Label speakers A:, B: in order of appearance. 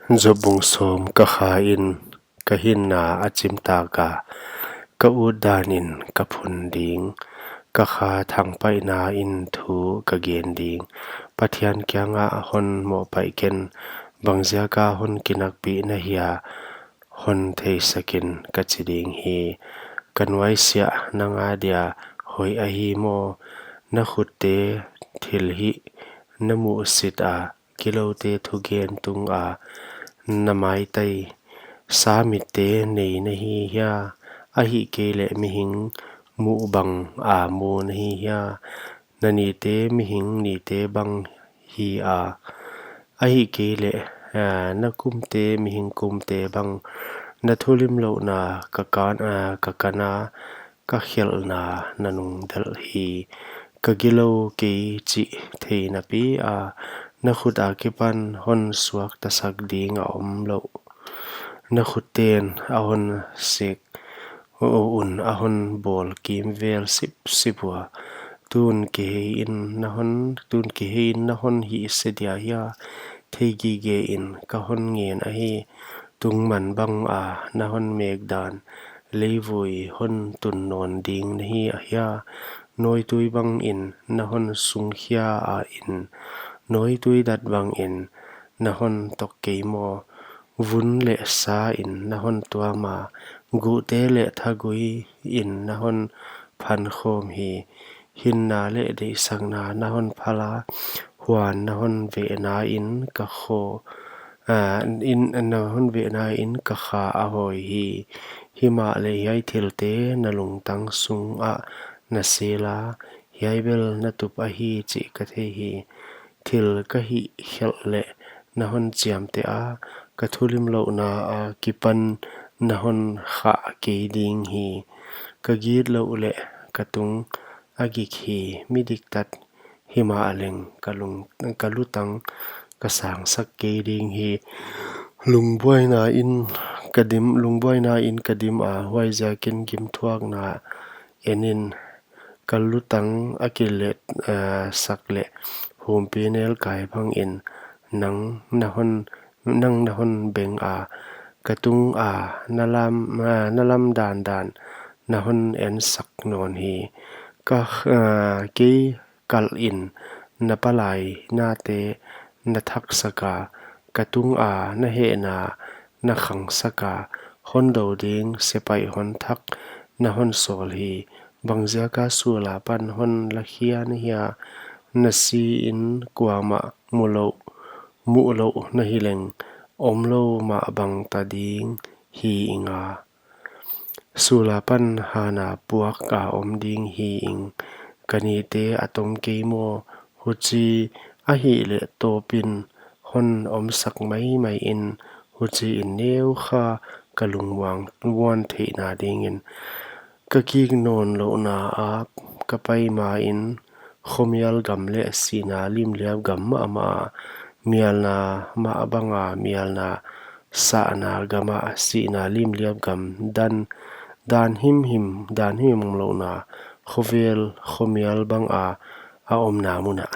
A: Zobung som ka kha in ka hin na achim ta ka u danin ka phun ding ka kha thang pai na in thu ka gen ding pathian kyanga hon mo pai ken bangzia ka hon kinak pi na hiya hon thei sakin ka chiding hi kanwai sia nanga dia hoi a hi mo na khutte thil hi namu sit a kilote thu gen tung a namai tai sa mi te nei na hi ya a hi ke le mi hing mu bang a mu na hi ya na ni te mi hing ni te bang hi a hi ke le na kum te mi hing kum te bang na thulim lo na ka kana ka khel na nanung dal hi ka gilo ke chi thei na pi na khuda ke pan hon suak ta sak ding a om lo na khuten a hon sek un a hon bol kim vel sip sipwa tun ke in na hon tun ke in na hon hi se dia ya thei gi ge in ka hon ngen a hi tung man bang na hon mek dan leivui hon tun non ding na hi a ya noi tui bang in na hon sung hia in noi tui dat bang in na hon tok ke mo vun le sa in na hon tua ma gu te le thagui in na hon phan khom hi hin na le de sang na hon phala huan na hon ve na in ka kho in na hon ve na in ka kha a hoi hi ma le yai thil te na lung tang sung na sela yai bel na tup a hi chi ka the hi thil ka hi khel le na hon chiam te ka thulim lo na kipan na hon kha ke ding hi ka git lo le ka tung agik hi midik tat hima aleng kalutang ka sang sak ke ding hi lungbuai na in kadim huai za kin kim thuak na enin kalutang akilet sak le hum pinel kai phang in nang na hon beng katung nalam dan na hon en sak non hi ka ke kal in na palai na te na thak saka katung na he na khang saka hon do ding sepai hon thak na hon sol hi bangzia ka sula pan hon la khia na hiya na si in kwama mulo na hileng omlo ma bang ta ding hi inga sulapan hana puak om ding hi ing kani te atom ke mo huchi a hi le topin hon om sak mai in huchi in neu kha kalung wang wan the na ding in ka ki non lo na ka pai ma in khomial gam le sina lim liab gam ma mial na ma banga mial na sa na gama si na lim liab gam dan him lo na khovel khomial bang a om na muna